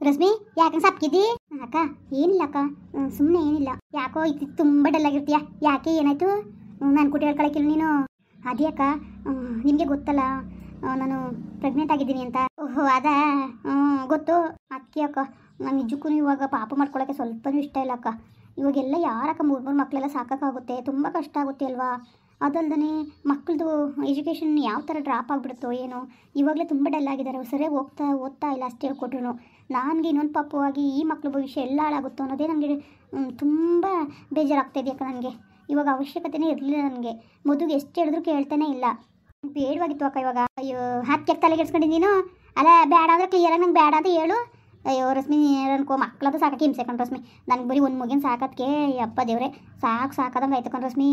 ರಶ್ಮಿ ಯಾಕಂಗೆ ಸಪ್ಕಿದ್ದಿ ಅಕ್ಕ? ಏನಿಲ್ಲ ಅಕ್ಕ, ಸುಮ್ಮನೆ ಏನಿಲ್ಲ. ಯಾಕೋ ಇದು ತುಂಬ ಡಲ್ ಆಗಿರ್ತೀಯ, ಯಾಕೆ ಏನಾಯ್ತು? ನಾನು ಕೂಡ ಹೇಳ್ಕೊಳಕ್ಕಿಲ್ಲ ನೀನು. ಅದೇ ಅಕ್ಕ, ನಿಮಗೆ ಗೊತ್ತಲ್ಲ ನಾನು ಪ್ರೆಗ್ನೆಂಟ್ ಆಗಿದ್ದೀನಿ ಅಂತ. ಓಹೋ ಅದಾ? ಗೊತ್ತು. ಅದಕ್ಕೆ ಅಕ್ಕ, ನಾನು ನಿಜಕ್ಕೂ ಇವಾಗ ಪಾಪ ಮಾಡ್ಕೊಳ್ಳೋಕ್ಕೆ ಸ್ವಲ್ಪನೂ ಇಷ್ಟ ಇಲ್ಲ ಅಕ್ಕ. ಇವಾಗೆಲ್ಲ ಯಾರಕ್ಕ 3 ಮಕ್ಕಳೆಲ್ಲ ಸಾಕೋಕ್ಕಾಗುತ್ತೆ? ತುಂಬ ಕಷ್ಟ ಆಗುತ್ತೆ ಅಲ್ವಾ? ಅದಲ್ದೇ ಮಕ್ಕಳದು ಎಜುಕೇಷನ್ ಯಾವ ಥರ ಡ್ರಾಪ್ ಆಗಿಬಿಡುತ್ತೋ ಏನೋ. ಇವಾಗಲೇ ತುಂಬ ಡಲ್ ಆಗಿದ್ದಾರೆ, ಸರಿಯಾಗಿ ಓದ್ತಾ ಇಲ್ಲ ಅಷ್ಟೇ ಹೇಳ್ಕೊಟ್ರು. ನನಗೆ ಇನ್ನೊಂದು ಪಾಪವಾಗಿ ಈ ಮಕ್ಕಳ ಭವಿಷ್ಯ ಎಲ್ಲ ಹಾಳಾಗುತ್ತೋ ಅನ್ನೋದೇ ನನಗೆ ತುಂಬ ಬೇಜಾರಾಗ್ತಾಯಿದೆಯಕ್ಕ. ನನಗೆ ಇವಾಗ ಅವಶ್ಯಕತೆನೇ ಇರಲಿಲ್ಲ. ನನಗೆ ಮದುವೆಗೆ ಎಷ್ಟು ಹೇಳಿದ್ರು ಕೇಳ್ತಾನೆ ಇಲ್ಲ. ಬೇಡವಾಗಿತ್ತು ಅಕ್ಕ ಇವಾಗ. ಅಯ್ಯೋ ಹತ್ತು ತಲೆಗೆಡ್ಸ್ಕೊಂಡಿದ್ದೀನೋ ಅಲ್ಲ. ಬೇಡ ಅಂದರೆ ಕ್ಲಿಯರಾಗಿ ನಂಗೆ ಬೇಡ ಅಂತ ಹೇಳು. ಅಯ್ಯೋ ರಶ್ಮಿ, ಅನ್ಕೋ ಮಕ್ಕಳದು ಸಾಕಕ್ಕೆ ಹಿಂಸೆ ಕಣ್ ರಶ್ಮಿ. ನನಗೆ ಬರೀ ಒಂದು ಮಗಿನ ಸಾಕೋದಕ್ಕೆ ಅಪ್ಪ ದೇವ್ರೆ ಸಾಕಾದಂಗೆ ಆಯ್ತು ಕಣ್ ರಶ್ಮಿ.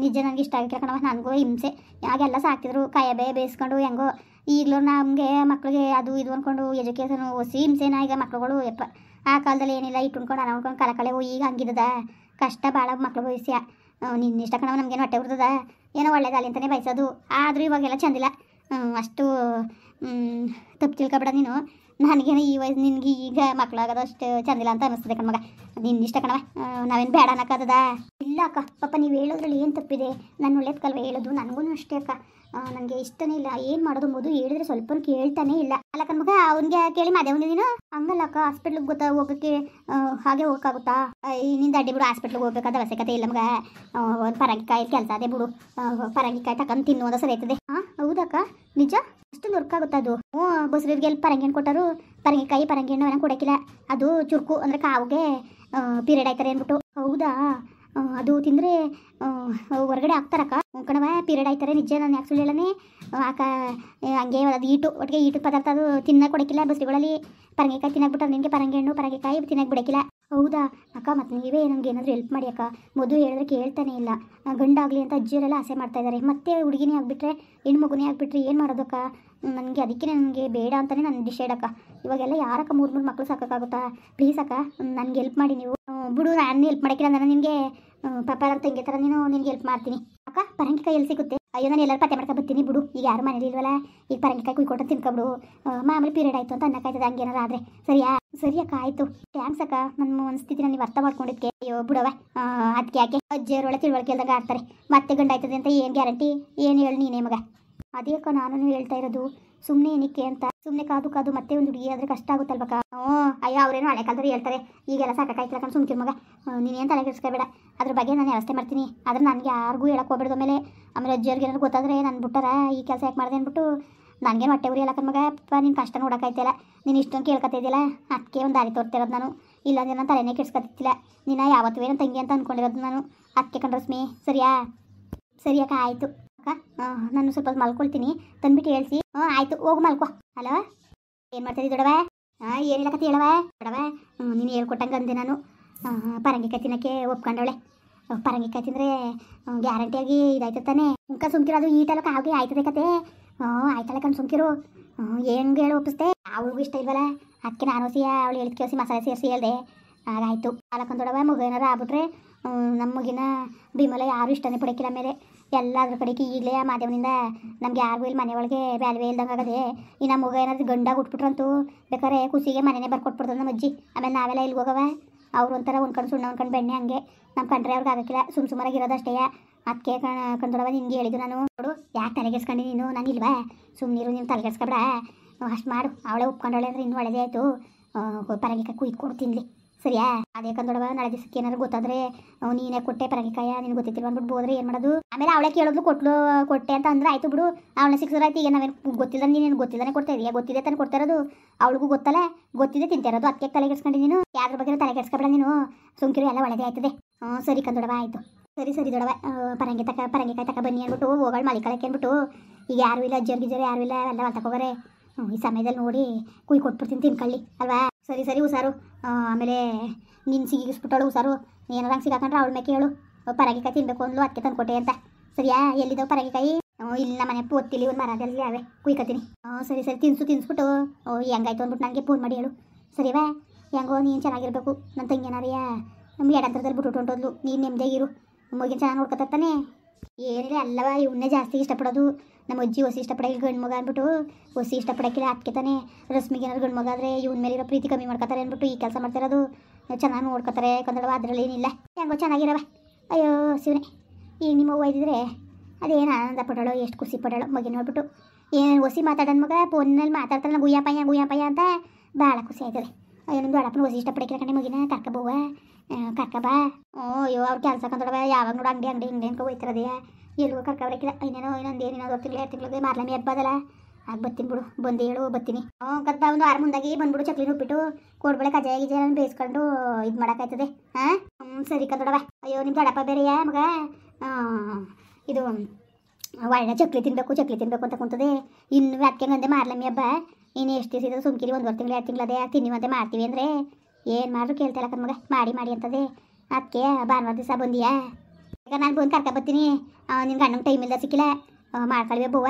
ನಿಜ ನನಗೆ ಇಷ್ಟ ಆಗಿಲ್ಲ ಕಣವ. ನನಗೂ ಹಿಂಸೆ. ಆಗೆಲ್ಲ ಸಾಕ್ತಿದ್ರು ಕಾಯಬೆ ಬೇಯಿಸ್ಕೊಂಡು ಹೆಂಗೋ. ಈಗಲೂ ನಮಗೆ ಮಕ್ಕಳಿಗೆ ಅದು ಇದು ಅಂದ್ಕೊಂಡು ಎಜುಕೇಷನ್ ಹೊಸಿ ಹಿಂಸೆನ ಈಗ ಮಕ್ಳುಗಳು. ಯಪ್ಪ ಆ ಕಾಲದಲ್ಲಿ ಏನಿಲ್ಲ, ಇಟ್ಕೊಂಡು ಅನ ಉಣ್ಕೊಂಡು ಕಲೆ ಈಗ ಹಂಗಿದ್ದದ ಕಷ್ಟ ಭಾಳ ಮಕ್ಳು ಭವಿಷ್ಯ. ನಿನ್ನ ಇಷ್ಟ ಕಣವ, ನಮಗೇನು ಹೊಟ್ಟೆ ಉರ್ದದ ಏನೋ ಒಳ್ಳೇದಾಗಲಿ ಅಂತಲೇ ಬಯಸೋದು. ಆದರೂ ಇವಾಗೆಲ್ಲ ಚಂದಿಲ್ಲ. ಅಷ್ಟು ತಪ್ಪು ತಿಳ್ಕೊಬೇಡ ನೀನು. ನನಗೇನೋ ಈ ವಯಸ್ಸು ನಿನಗೆ ಈಗ ಮಕ್ಕಳಾಗೋದು ಅಷ್ಟು ಚಂದಿಲ್ಲ ಅಂತ ಅನ್ನಿಸ್ತದೆ ಕಣ್ಮಗ. ನಿನ್ನ ಇಷ್ಟ ಕಣವ, ನಾವೇನು ಬೇಡ ಅನ್ನೋಕ್ಕಾಗದ? ಇಲ್ಲ ಅಕ್ಕ, ಪಾಪ ನೀವು ಹೇಳೋದ್ರಲ್ಲಿ ಏನು ತಪ್ಪಿದೆ? ನಾನು ಒಳ್ಳೇದು ಕಲ್ವ ಹೇಳೋದು. ನನಗೂ ಅಷ್ಟೇ ಅಕ್ಕ, ನನಗೆ ಇಷ್ಟನೇ ಇಲ್ಲ. ಏನು ಮಾಡೋದು? ಮದು ಹೇಳಿದ್ರೆ ಸ್ವಲ್ಪ ಕೇಳ್ತಾನೆ ಇಲ್ಲ ಅಲ್ಲ ಕಣ್ಮಗ. ಅವ್ನಿಗೆ ಕೇಳಿ ಮದುವೆ ಒಂದು ನೀನು ಹಂಗಲ್ಲ ಅಕ್ಕ. ಹಾಸ್ಪಿಟ್ಲಿಗೆ ಹೋಗೋಕ್ಕೆ ಹಾಗೆ ಹೋಗೋಕ್ಕಾಗುತ್ತಾ? ನಿಂದ ಅಡ್ಡಿ ಬಿಡು, ಹಾಸ್ಪಿಟ್ಲಿಗೆ ಹೋಗ್ಬೇಕಾದ ಅವಶ್ಯಕತೆ ಇಲ್ಲ ಮಗ. ಒಂದು ಪರಂಗಿಕಾಯಿ ಕೆಲಸ ಅದೇ ಬಿಡು. ಪರಂಗಿಕಾಯಿ ತಗೊಂಡು ತಿನ್ನುವುದ ಸರಿ ಆಯ್ತದೆ. ಹಾಂ ಹೌದಕ್ಕ, ನಿಜ ಅಷ್ಟೊಂದು ವರ್ಕಾಗುತ್ತೆ ಅದು. ಬಸ್ರಿಗೆ ಎಲ್ಲಿ ಪರಂಗಿ ಹಣ್ಣು ಕೊಟ್ಟರು, ಪರಂಗಿಕಾಯಿ ಪರಂಗಿ ಹಣ್ಣು ಏನೋ ಕೊಡೋಕ್ಕಿಲ್ಲ. ಅದು ಚುರುಕು ಅಂದರೆ ಕಾವಿಗೆ ಪೀರಿಯಡ್ ಆಯ್ತಾರೆ ಅಂದ್ಬಿಟ್ಟು. ಹೌದಾ? ಅದು ತಿಂದರೆ ಹೊರಗಡೆ ಹಾಕ್ತಾರಕ್ಕ. ಕಣವ ಪೀರಿಯಡ್ ಆಯ್ತಾರೆ ನಿಜ. ನಾನು ಯಾಕೆ ಸುಳ್ಳು ಹೇಳನೆ ಆಕ. ಹಂಗೆ ಅದು ಒಟ್ಟಿಗೆ ಈಟು ಪದಾರ್ಥ ಅದು ತಿನ್ನಕ್ಕೆ ಕೊಡೋಕ್ಕಿಲ್ಲ ಬಸ್ರಿಗಳಲ್ಲಿ. ಪರಂಗಿಕಾಯಿ ತಿನ್ನಕ್ಬಿಟ್ರೆ ನಿನಗೆ ಪರಂಗಿ ಹಣ್ಣು ಪರಂಗಿಕಾಯಿ ತಿನ್ನಕ್ಕೆ ಬಿಡೋಕ್ಕಿಲ್ಲ. ಹೌದಾ ಅಕ್ಕ? ಮತ್ತು ನೀವೇ ನನಗೆ ಏನಾದರೂ ಹೆಲ್ಪ್ ಮಾಡಿ ಅಕ್ಕ. ಮದುವೆ ಹೇಳಿದ್ರೆ ಕೇಳ್ತಾನೆ ಇಲ್ಲ. ಗಂಡಾಗಲಿ ಅಂತ ಅಜ್ಜಿಯರೆಲ್ಲ ಆಸೆ ಮಾಡ್ತಾ ಇದ್ದಾರೆ. ಮತ್ತೆ ಹುಡುಗಿನೇ ಆಗಿಬಿಟ್ರೆ ಹೆಣ್ಣು ಮಗುನೇ ಆಗಿಬಿಟ್ರೆ ಏನು ಮಾಡೋದಕ್ಕ? ನನಗೆ ಅದಕ್ಕೆ ನನಗೆ ಬೇಡ ಅಂತಲೇ ನಾನು ಡಿಸೈಡ್ ಅಕ್ಕ. ಇವಾಗೆಲ್ಲ ಯಾರಕ್ಕ 3 ಮಕ್ಕಳು ಸಾಕೋಕ್ಕಾಗುತ್ತಾ? ಪ್ಲೀಸ್ ಅಕ್ಕ, ನನಗೆ ಹೆಲ್ಪ್ ಮಾಡಿ ನೀವು. ಬಿಡು, ನಾನು ಹೆಲ್ಪ್ ಮಾಡೋಕ್ಕಿಲ್ಲ. ನಾನು ನಿನಗೆ ಪಾಪ ಎಲ್ಲ ತಂಗಿ ಥರ ನೀನು ನಿನಗೆ ಹೆಲ್ಪ್ ಮಾಡ್ತೀನಿ ಅಕ್ಕ. ಪರಂಗಿಕಾಯಿ ಎಲ್ಲಿ ಸಿಗುತ್ತೆ? ಅಯ್ಯೋ ನಾನು ಎಲ್ಲರೂ ಪತ್ತೆ ಮಾಡ್ಕೊ ಬರ್ತೀನಿ ಬಿಡು. ಈಗ ಯಾರು ಮನೇಲಿ ಇಲ್ವಲ್ಲ, ಈಗ ಪರಂಗಿಕಾಯಿ ಕುಯ್ಕೊಟ್ಟು ತಿನ್ಕೊಬಿಡು. ಮಾಮೂಲಿ ಪೀರಿಯಡ್ ಆಯಿತು ಅಂತ ಅನ್ನಕ್ಕಾಯ್ತದೆ, ಹಂಗೇನಾರು ಆದರೆ. ಸರಿ ಅಕ್ಕ, ಆಯಿತು. ಥ್ಯಾಂಕ್ಸ್ ಅಕ್ಕ, ನನ್ನ ಮನಸ್ಥಿತಿನ ನೀವು ಅರ್ಥ ಮಾಡ್ಕೊಂಡಿದ್ದಕ್ಕೆ. ಅಯ್ಯೋ ಬಿಡವ, ಅದಕ್ಕೆ ಯಾಕೆ ಅಜ್ಜಿಯರೊಳೆ ತಿಳುವಳಿಕೆ ಇಲ್ದಂಗೆ ಆಡ್ತಾರೆ. ಮತ್ತೆ ಗಂಡ ಆಯ್ತದೆ ಅಂತ ಏನು ಗ್ಯಾರಂಟಿ? ಏನು ಹೇಳಿ ನೀನೇ ಮಗ? ಅದೇ ಅಕ್ಕ ನಾನು ಹೇಳ್ತಾ ಇರೋದು. ಸುಮ್ಮನೆ ಏನಕ್ಕೆ ಅಂತ ಸುಮ್ಮನೆ ಕಾದು ಮತ್ತೆ ಒಂದು ಹುಡುಗಿ ಆದರೆ ಕಷ್ಟ ಆಗುತ್ತಲ್ವಕ್ಕ. ಅಯ್ಯೋ ಅವರೇನು ಹಳೆ ಕಾಲದಲ್ಲಿ ಹೇಳ್ತಾರೆ, ಈಗೆಲ್ಲ ಸಾಕಾಯ್ತಲ್ಲ ಕಣ್ ಸುಮ್ಕಿರ್ ಮಗ. ನೀನೇನು ತಲೆ ಕೆಡಿಸ್ಕೋಬೇಡ, ಅದ್ರ ಬಗ್ಗೆ ನಾನು ವ್ಯವಸ್ಥೆ ಮಾಡ್ತೀನಿ. ಆದರೆ ನನಗೆ ಯಾರಿಗೂ ಹೇಳಕ್ಕೆ ಹೋಗ್ಬಿಡ್ದು. ಆಮೇಲೆ ಅಜ್ಜಿಯವ್ರಿಗೆ ಏನಾದ್ರು ಗೊತ್ತಾದರೆ ನಾನು ಬಿಟ್ಟಾರ ಈ ಕೆಲಸ ಯಾಕೆ ಮಾಡಿದೆ ಅಂದ್ಬಿಟ್ಟು ನನಗೇನು ಹೊಟ್ಟೆ ಉರಿ ಎಲ್ಲ ಕಣ್ಮಗ. ನಿನ್ನ ಕಷ್ಟ ನೋಡೋಕ್ಕಾಯ್ತಿಲ್ಲ, ನೀನು ಇಷ್ಟೊಂದು ಕೇಳ್ಕೊತಿದ್ದಿಲ್ಲ. ಅದಕ್ಕೆ ಒಂದು ದಾರಿ ತೋರ್ತಿರೋದು ನಾನು. ಇಲ್ಲಾಂದ್ರೆ ನಾನು ತಲೆನೇ ಕೆಡ್ಸ್ಕೊತಿತ್ತಿಲ್ಲ. ನೀನು ಯಾವತ್ತೂ ಏನೋ ತಂಗಿ ಅಂತ ಅಂದ್ಕೊಂಡಿರೋದು ನಾನು. ಅದಕ್ಕೆ ಕಣ್ ರಶ್ಮಿ. ಸರಿ ಅಕ್ಕ, ಆಯಿತು ಅಕ್ಕ. ನಾನು ಸ್ವಲ್ಪ ಮಲ್ಕೊಳ್ತೀನಿ, ತಂದ್ಬಿಟ್ಟು ಹೇಳ್ಸಿ. ಆಯಿತು, ಹೋಗು ಮಲ್ಕೊ. ಹಲೋ, ಏನು ಮಾಡ್ತಾಯಿದ್ದಿ ದೊಡವ? ಏನಿಲ್ಲ ಕತೆ ಹೇಳವ ದೊಡವ. ನೀನು ಹೇಳ್ಕೊಟ್ಟಂಗೆ ಅಂದೆ ನಾನು. ಪರಂಗಿಕಾಯಿ ತಿನ್ನೋಕ್ಕೆ ಒಪ್ಕೊಂಡವಳೆ. ಪರಂಗಿಕಾಯಿ ತಿಂದರೆ ಗ್ಯಾರಂಟಿಯಾಗಿ ಇದಾಯ್ತು ತಾನೆ. ಸುಮ್ಕಿರೋದು ಈಟಲ್ಲ ಕಾವಿಗೆ ಆಯ್ತದೆ ಕತೆ. ಆಯ್ತಲ್ಲ ಕಣ್ ಸುಮ್ಕಿರು. ಹೆಂಗೆ ಹೇಳಿ ಒಪ್ಪಿಸ್ದೆ? ಅವಳಿಗೂ ಇಷ್ಟ ಇಲ್ವಲ್ಲ, ಅದಕ್ಕೆ ನಾನು ಅವಳು ಹೇಳಿದ ಕೇಳಿಸಿ ಮಸಾಲೆ ಸೇರಿಸಿ ಹೇಳ್ದೆ. ಆಗಾಯ್ತು. ಅಲಕ್ಕಂದೊಡವ ಮಗು ಏನಾರು ಆಗ್ಬಿಟ್ರೆ ನಮ್ಮ ಮಗಿನ ಭೀಮಲ ಯಾರು ಇಷ್ಟನೇ ಪಡೋಕ್ಕಿಲ್ಲ. ಮೇಲೆ ಎಲ್ಲ ಅದ್ರ ಕಡೆಗೆ ಈಗಲೇ ಆ ಮಾಧ್ಯಮದಿಂದ ನಮ್ಗೆ ಯಾರಿಗೂ ಇಲ್ಲಿ ಮನೆ ಒಳಗೆ ವ್ಯಾಲ್ವೇ ಇಲ್ದಂಗೆ ಆಗದೆ. ಈ ನಮ್ಮ ಮಗ ಏನಾದ್ರು ಗಂಡಾಗ ಉಟ್ಬಿಟ್ರಂತೂ ಬೇಕಾದ್ರೆ ಖುಷಿಗೆ ಮನೆಯೇ ಬರ್ಕೊಟ್ಬಿಡ್ತದೆ ನಮ್ಮ ಅಜ್ಜಿ. ಆಮೇಲೆ ನಾವೆಲ್ಲ ಇಲ್ಲಿಗೆ ಹೋಗವ. ಅವ್ರು ಒಂಥರ ಒಂದ್ಕಂಡು ಸುಣ್ಣ ಒಂದ್ಕಂಡು ಬೆಣ್ಣೆ ಹಂಗೆ. ನಮ್ಮ ಕಂಡ್ರೆ ಅವ್ರಿಗೆ ಆಗೋಕ್ಕಿಲ್ಲ, ಸುಮಾರಾಗಿರೋದಷ್ಟೇ. ಅದಕ್ಕೆ ಕಂದೊಡವ ನಿನ್ಗೆ ಹೇಳಿದ್ದು ನಾನು. ನೋಡು, ಯಾಕೆ ತಲೆಗೆಡ್ಸ್ಕೊಂಡು ನೀನು? ನಾನು ಇಲ್ವಾ? ಸುಮ್ಮನಿರು, ನೀನು ತಲೆಗೆಡ್ಸ್ಕೊಬೇಡ. ಅಷ್ಟು ಮಾಡು. ಅವಳೇ ಒಪ್ಕೊಂಡವಳೆ ಅಂದರೆ ಇನ್ನೂ ಒಳ್ಳೆದೇ ಆಯಿತು. ಪರಂಗಿಕಾಯಿ ಕುಯ್ದು ತಿನ್ಲಿ, ಸರಿಯಾ? ಅದೇ ಕಂದೊಡವ ನಾಳೆ ದಿವಸಕ್ಕೆ ಏನಾದ್ರು ಗೊತ್ತಾದರೆ ನೀನೇ ಕೊಟ್ಟೆ ಪರಂಗಿಕಾಯ, ನಿನ್ಗೆ ಗೊತ್ತಿತ್ತಿಲ್ಲ ಅಂದ್ಬಿಟ್ಟು ಬೋದ್ರೆ ಏನು ಮಾಡೋದು? ಆಮೇಲೆ ಅವಳೇ ಕೇಳೋದು ಕೊಟ್ಟೆ ಅಂತ ಅಂದ್ರೆ ಆಯಿತು ಬಿಡು. ಅವಳನ್ನ ಸಿಕ್ಸೋರಾಯ್ತು. ಈಗ ನಾವೇನು ಗೊತ್ತಿಲ್ಲ, ನೀನೇನು ಗೊತ್ತಿಲ್ಲನೇ ಕೊಡ್ತಾ ಇದೀಯಾ? ಗೊತ್ತಿದೆ ತಾನೆ ಕೊಡ್ತಾ ಇರೋದು. ಅವಳಿಗೂ ಗೊತ್ತಲ್ಲ, ಗೊತ್ತಿದೆ ತಿಂತಿರೋದು. ಅದಕ್ಕೆ ತಲೆಗೆಡ್ಸ್ಕೊಂಡು ನೀನು ಯಾದ್ರ ಬಗ್ಗೆ ತಲೆಗೆಡ್ಸ್ಕೊಬೇಡ ನೀನು. ಸುಮ್ಕಿರು, ಎಲ್ಲ ಒಳ್ಳೆದೇ ಆಯ್ತದೆ. ಸರಿ ಕಂದೊಡವ, ಆಯಿತು. ಸರಿ ದೊಡವ. ಪರಂಗಿಕಾಯಿ ತಕ ಬನ್ನಿ ಅಂದ್ಬಿಟ್ಟು ಹೋಗಳು ಮಲಿಕಳಕ್ಕೆ ಅಂದ್ಬಿಟ್ಟು. ಈಗ ಯಾರು ಇಲ್ಲ, ಅಜ್ಜರ್ಗಿಜ್ಜರು ಯಾರು ಇಲ್ಲ, ಎಲ್ಲ ಹೊಲ್ತಕೋಗಾರೆ. ಈ ಸಮಯದಲ್ಲಿ ನೋಡಿ ಕೊಟ್ಬಿಡ್ತೀನಿ, ತಿನ್ಕೊಳ್ಳಿ ಅಲ್ವಾ? ಸರಿ ಹುಷಾರು. ಆಮೇಲೆ ನಿನ್ನ ಸಿಗಿಸ್ಬಿಟ್ಟಳು ಹುಷಾರು. ಏನಾರು ಹಂಗೆ ಸಿಗಾಕೊಂಡ್ರೆ ಅವಳ ಮೇಕೆ ಹೇಳು. ಪರಂಗಿಕಾಯಿ ತಿನ್ಬೇಕು ಅಂದ್ಲು, ಅದಕ್ಕೆ ತಂದ್ಕೊಟ್ಟೆ ಅಂತ. ಸರಿಯಾ? ಎಲ್ಲಿದ್ದಾವೆ ಪರಂಗಿಕಾಯಿ? ಇಲ್ಲಿ ನಮ್ಮ ಮನೆ ಪೋತಿಲಿ ಒಂದು ಮರದಲ್ಲಿ ಅವೇ ಕುಯ್ಕತೀನಿ. ಸರಿ ತಿನ್ಸ್ಬಿಟ್ಟು ಹೆಂಗಾಯ್ತು ಅಂದ್ಬಿಟ್ಟು ನನಗೆ ಫೋನ್ ಮಾಡಿ ಹೇಳು, ಸರಿವಾ? ಹೆಂಗೋ ನೀನು ಚೆನ್ನಾಗಿರ್ಬೇಕು. ನನ್ನ ತಂಗಿನಾರಿಯ ನಮ್ಮ ಎಡಂತರದಲ್ಲಿ ಬಿಟ್ಟು ಹೊಂಟೋದ್ಲು. ನೀನು ನೆಮ್ಮದಿಯಾಗಿರು. ಮಗಿನ ಚೆನ್ನಾಗಿ ನೋಡ್ಕೊತಾನೆ. ಏನಿಲ್ಲ ಅಲ್ಲವ, ಇವನ್ನೇ ಜಾಸ್ತಿ ಇಷ್ಟಪಡೋದು. ನಮ್ಮ ಅಜ್ಜಿ ಹೊಸಿ ಇಷ್ಟಪಡೋಕೆ ಗಂಡು ಮಗ ಅಂದ್ಬಿಟ್ಟು ಹೊಸಿ ಇಷ್ಟಪಡೋಕ್ಕಿಲ್ಲ ಅದಕ್ಕೆ ತಾನೇ ರಶ್ಮಿಗೆ ಏನಾದ್ರು ಗಂಡು ಮಗ ಆದರೆ ಇವನ ಮೇಲಿರೋ ಪ್ರೀತಿ ಕಮ್ಮಿ ಮಾಡ್ಕೊತಾರೆ ಅಂದ್ಬಿಟ್ಟು ಈ ಕೆಲಸ ಮಾಡ್ತಿರೋದು. ಚೆನ್ನಾಗಿ ನೋಡ್ಕೊತಾರೆ ಕನ್ನಡವ, ಅದರಲ್ಲಿ ಏನಿಲ್ಲ, ಹೆಂಗೋ ಚೆನ್ನಾಗಿರವ. ಅಯ್ಯೋ ಶಿವನೇ, ಈಗ ನಿಮ್ಮ ಒಯ್ದಿದ್ರೆ ಅದೇನು ಆನಂದ ಪಡೋಳು, ಎಷ್ಟು ಖುಷಿ ಪಡೋಳು ಮಗಿ ನೋಡ್ಬಿಟ್ಟು. ಏನು ಹೊಸಿ ಮಾತಾಡೋಣ ಮಗ, ಫೋನಲ್ಲಿ ಮಾತಾಡ್ತಾರಲ್ಲ ಗುಯ್ಯಪ್ಪಯ್ಯ ಅಂತ ಭಾಳ ಖುಷಿ ಆಯ್ತದೆ. ಅಯ್ಯೋ ನಿಮ್ಮ ದೊಡ್ಡಪ್ಪನ ಹೊಸಿ ಇಷ್ಟಪಡೋಕ್ಕಿಲ್ಲ ಕಣೆ ಮಗಿನ, ಕರ್ಕಬೋವ ಕರ್ಕಬಾ. ಅಯ್ಯೋ ಅವ್ರು ಕೆಲಸ ಕಂದೊಡವ ಯಾವಾಗ ನೋಡು ಅಂಗಡಿ ಅನ್ಕೊ ಹೋಯ್ತಿರೋದೇ, ಎಲ್ಗೂ ಕರ್ಕೊಬರಕ್ಕಿಲ್ಲ. ಇನ್ನೊಂದು 2 ತಿಂಗಳಿಗೆ ಮಾರ್ಲಮಿ ಹಬ್ಬ ಅದಲ್ಲ, ಆಗ ಬರ್ತೀನಿ ಬಿಡು, ಬಂದು ಹೇಳು ಬರ್ತೀನಿ. ಕದ್ದ ಒಂದು 6 ಮುಂದಾಗಿ ಬಂದ್ಬಿಡು, ಚಕ್ಲಿನ ಉಪ್ಪಿಟ್ಟು ಕೋಡ್ಬಳೆ ಕಜಾಯ ಬೇಯಿಸ್ಕೊಂಡು ಇದು ಮಾಡೋಕ್ಕಾಯ್ತದೆ. ಸರಿ ಕದೊಡವ. ಅಯ್ಯೋ ನಿಮ್ಮ ದೊಡ್ಡಪ್ಪ ಬೇರೆಯಾ ಮಗ, ಇದು ಒಳ್ಳೆ ಚಕ್ಲಿ ತಿನ್ನಬೇಕು ಅಂತ ಕುಂತದೆ. ಇನ್ನು ಅದಕ್ಕೆ ಗಂದೆ ಮಾರ್ಲಮಿ ಹಬ್ಬ ಇನ್ನು ಎಷ್ಟು ದಿವಸ ಇದ್ರೆ ಸುಮ್ಕಿರಿ, 1 ತಿಂಗಳು 2 ತಿಂಗಳು ಅದೇ ತಿನ್ನಿವಂತೆ ಮಾಡ್ತೀವಿ ಅಂದರೆ ಏನು ಮಾಡಿದ್ರು ಕೇಳ್ತಾಯಿಲ್ಲ ಕಣ್ಮಗ, ಮಾಡಿ ಅಂತದೆ. ಅದಕ್ಕೆ ಭಾನುವಾರ ದಿವಸ ಬಂದಿಯಾ, ಈಗ ನಾನು ಬಂದು ಕರ್ಕೊಬತ್ತೀನಿ. ನಿನ್ಗೆ ಗಂಡಂಗೆ ಟೈಮ್ ಇಲ್ಲ ಸಿಕ್ಕಿಲ್ಲ, ಮಾಡ್ಕೊಳ್ವೆ ಬವ್ವ.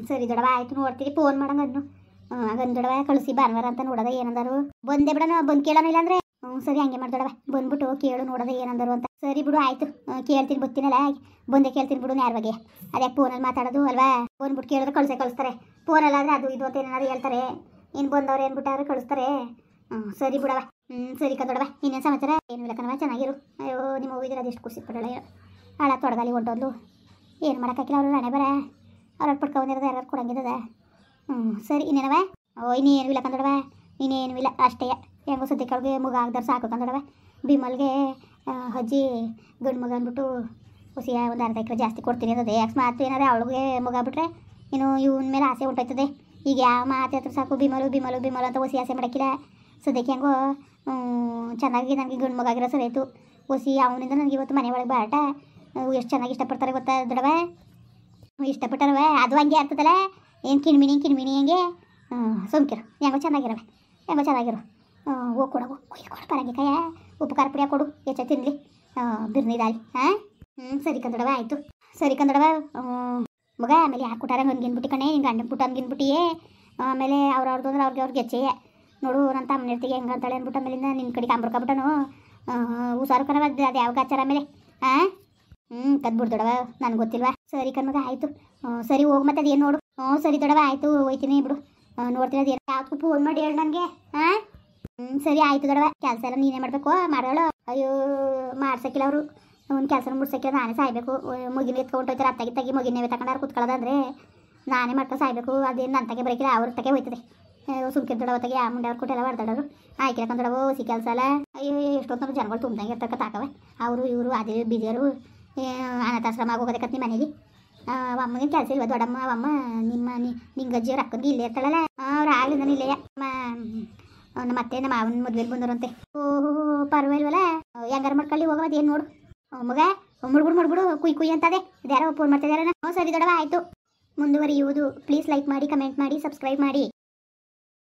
ಸರಿ ದೊಡವ ಆಯಿತು, ನೋಡ್ತೀರಿ ಫೋನ್ ಮಾಡಂಗೆ ಅದನ್ನು ಗಂದು ದೊಡವ ಕಳಿಸಿ ಭಾನುವಾರ ಅಂತ ನೋಡೋದ ಏನಂದರು. ಬಂದೆ ಬಿಡೋಣ, ಬಂದು ಕೇಳೋಣ ಇಲ್ಲಾಂದ್ರೆ ಸರಿ ಹಂಗೆ ಮಾಡ್ದೊಡವ, ಬಂದ್ಬಿಟ್ಟು ಕೇಳು ನೋಡೋದ ಏನಂದರು ಅಂತ. ಸರಿ ಬಿಡು ಆಯಿತು, ಕೇಳ್ತೀನಿ ಬರ್ತೀನಲ್ಲ, ಬಂದೆ ಕೇಳ್ತೀನಿ ಬಿಡು ನೇರ ಬಗ್ಗೆ. ಅದ್ಯಾಕೆ ಫೋನಲ್ಲಿ ಮಾತಾಡೋದು ಅಲ್ವಾ, ಬಂದ್ಬಿಟ್ಟು ಕೇಳಿದ್ರೆ ಕಳಿಸ್ತಾರೆ. ಫೋನಲ್ಲಾದರೆ ಅದು ಇದು ಅಂತ ಏನಾದ್ರು ಹೇಳ್ತಾರೆ, ಇನ್ನು ಬಂದವ್ರು ಏನ್ಬಿಟ್ಟಾದ್ರೆ ಕಳಿಸ್ತಾರೆ. ಸರಿ ಬಿಡವ. ಸರಿ ಕದೊಡವ. ಇನ್ನೇನು ಸಮಾಚಾರ? ಏನು ಇಲ್ಲ ಕಣವ, ಚೆನ್ನಾಗಿರು. ಅಯ್ಯೋ ನಿಮ್ಮ ಹೋಗಿದ್ರೆ ಅದೆಷ್ಟು ಖುಷಿ ಪಡೋಳ, ಹಾಳ ತೊಡಗಲಿ ಹೊಂಟೋದ್ಲು. ಏನು ಮಾಡೋಕ್ಕಾಗಿಲ್ಲ, ಅವರು ಹಣೆ ಬರ ಅವ್ರ ಪಡ್ಕೊಂಡಿರೋದು ಯಾರು ಕೊಡಂಗಿದ್ದದ. ಸರಿ ಇನ್ನೇನವ? ಇನ್ನೇನು ಇಲ್ಲ ಕಂದೊಡವ, ಇನ್ನೇನು ಇಲ್ಲ ಅಷ್ಟೇ. ಹೆಂಗೋ ಸದ್ಯಕ್ಕೆ ಅವ್ಳಿಗೆ ಮಗ ಆಗ್ದಾರ ಸಾಕು ಕಂದೊಡವ. ಬಿಮಲ್ಗೆ ಅಜ್ಜಿ ಗಂಡು ಮಗ ಅಂದ್ಬಿಟ್ಟು ಹುಸಿಯ ಒಂದು 1/2 ಎಕರೆ ಜಾಸ್ತಿ ಕೊಡ್ತೀನಿ ಅದೇ. ಅಕಸ್ಮಾತ್ ಏನಾದ್ರೆ ಅವಳಿಗೆ ಮಗ ಆಗ್ಬಿಟ್ರೆ ಇನ್ನು ಇವನ ಮೇಲೆ ಆಸೆ ಉಂಟಾಯ್ತದೆ. ಈಗ ಯಾವ ಮಾತು ಹತ್ರ ಸಾಕು ಬಿಮಲು ಅಂತ ಹೊಸಿ ಆಸೆ ಮಾಡೋಕ್ಕಿಲ್ಲ. ಸದ್ಯಕ್ಕೆ ಹೆಂಗೋ ಚೆನ್ನಾಗಿ ನನಗೆ ಗಂಡು ಮಗ ಆಗಿರೋ ಸರಿ ಆಯಿತು. ಹೊಸಿ ಅವನಿಂದ ನನಗೆ ಇವತ್ತು ಮನೆ ಒಳಗೆ ಬಾಟ ಎಷ್ಟು ಚೆನ್ನಾಗಿ ಇಷ್ಟಪಡ್ತಾರೆ ಗೊತ್ತಾ ದೊಡವ, ಇಷ್ಟಪಟ್ಟಾರವ. ಅದು ಹಂಗೆ ಆಗ್ತದಲ್ಲ, ಏನು ಕಿಣ್ಮಿಣಿ ಹಂಗೆ ಸೋಂಕಿರು. ಹೆಂಗೋ ಚೆನ್ನಾಗಿರು. ಹೋಗಿ ಕೊಡು ಪರಂಗಿ ಕಾಯ ಉಪ್ಪು ಖಾರ ಪುಡಿ ಕೊಡು, ಹೆಚ್ಚು ತಿನ್ನಲಿ ಬಿರ್ನಿ ದಾಳಿ. ಸರಿ ಕಂದೊಡವ ಆಯಿತು. ಸರಿ ಕಂದೊಡವ ಮಗ. ಆಮೇಲೆ ಯಾಕೆ ಕೊಟ್ಟಾರ ಹಂಗಿನ್ಬಿಟ್ಟು ಕಣೆ, ನಿಂಗೆ ಗಂಡನ ಪುಟ್ಟ ಹಂಗಿನ್ಬಿಟ್ಟಿಯೇ. ಆಮೇಲೆ ಅವ್ರದ್ದು ಅಂದ್ರೆ ಅವ್ರಿಗೆ ಹೆಚ್ಚೆಯೇ ನೋಡು. ನನ್ನ ತಮ್ಮನಿರ್ತಿಗೆ ಹೆಂಗೆ ಅಂತಾಳೆ ಅಂದ್ಬಿಟ್ಟು ಆಮೇಲಿಂದ ನಿನ್ನ ಕಡೆಗೆ ಅಂಬ್ರಕೊಬಿಟ್ಟನು ಹುಷಾರು ಕಣವ. ಅದು ಯಾವ ಗಾಚಾರ ಆಮೇಲೆ ಕದ್ಬಿಡು ದೊಡವ, ನನಗೆ ಗೊತ್ತಿಲ್ವಾ. ಸರಿ ಕಣ್ಮಗ ಆಯಿತು. ಸರಿ ಹೋಗಿ ಮತ್ತೆ ಅದೇನು ನೋಡು. ಸರಿ ದೊಡವ ಆಯಿತು, ಹೋಯ್ತೀನಿ ಬಿಡು. ನೋಡ್ತೀನಿ ಅದೇನು ಯಾವ್ದಕ್ಕೂ ಫೋನ್ ಮಾಡಿ ಹೇಳು ನನಗೆ. ಸರಿ ಆಯಿತು ದೊಡವ. ಕೆಲಸ ಎಲ್ಲ ನೀನೇ ಮಾಡಬೇಕು ಮಾಡೋಳು. ಅಯ್ಯೋ ಮಾಡ್ಸಕ್ಕಿಲ್ಲ ಅವರು, ಒಂದು ಕೆಲಸ ಮುಡ್ಸಕ್ಕಿಲ್ಲ, ನಾನೇ ಸಾಯ್ಬೇಕು. ಮುಗಿನ ಎತ್ಕೊಂಡೋಯ್ತಾರೆ ಅತ್ತಾಗಿ ಮುಗಿನೇ ತಗೊಂಡಾರು ಕುತ್ಕೊಳ್ಳೋದಂದ್ರೆ ನಾನೇ ಮಾಡ್ಕೊಂಡು ಸಾಯ್ಬೇಕು. ಅದೇನು ನನ್ನ ತಗೆ ಬರೋಕಿಲ್ಲ, ಅವ್ರ ತಗೆ ಹೋಯ್ತದೆ. ಸುಮ್ಕಿರ್ ದೊಡವತ್ತಾಗೆ ಆ ಮುಂಡೆ ಅವ್ರು ಕೊಟ್ಟೆಲ್ಲ ಹೊಡೆದಾಡೋರು ಆಯ್ಕೆ ಕಂದೊಡವ. ಹೊಸಿ ಕೆಲಸ ಅಲ್ಲ. ಅಯ್ಯೋ ಎಷ್ಟೊತ್ತು ಜನಗಳು ತುಂಬ್ದಂಗೆ ಇರ್ತಕ್ಕ ತಾಕವೆ ಅವರು ಇವರು ಅದೇ ಬಿದಿಯರು. ಅನಾಥಾಶ್ರಮ ಆಗೋಗೋದಕ್ಕೆ ನಿಮ್ಮ ಮನೇಲಿ ಅಮ್ಮನಿಗೆ ಕೆಲಸ ಇಲ್ವ ದೊಡ್ಡಮ್ಮ? ಅವಮ್ಮ ನಿಂಗೆ ಅಜ್ಜಿಯವ್ರು ಅಕ್ಕಂಗೆ ಇಲ್ಲೇ ಇರ್ತಾಳಲ್ಲ, ಅವ್ರು ಆಗ್ಲಿಂದ ಇಲ್ಲೇ ಮತ್ತೆ ನಮ್ಮ ಮಾವನ ಮದುವೆಲಿ ಬಂದರಂತೆ. ಓಹೋ ಪರವಾಗಿಲ್ವಲ್ಲ, ಹೆಂಗಾರು ಮಾಡ್ಕೊಳ್ಳಿ ಹೋಗೋದು. ಏನು ನೋಡು ಮಗ, ಮುಡ್ಬಿಡು ಕುಯ್ ಅಂತದೆ. ಅದ್ಯಾರೋ ಫೋನ್ ಮಾಡ್ತಿದಾರ. ಸರಿ ದೊಡವ ಆಯಿತು, ಮುಂದುವರಿಯುವುದು. ಪ್ಲೀಸ್ ಲೈಕ್ ಮಾಡಿ, ಕಮೆಂಟ್ ಮಾಡಿ, ಸಬ್ಸ್ಕ್ರೈಬ್ ಮಾಡಿ.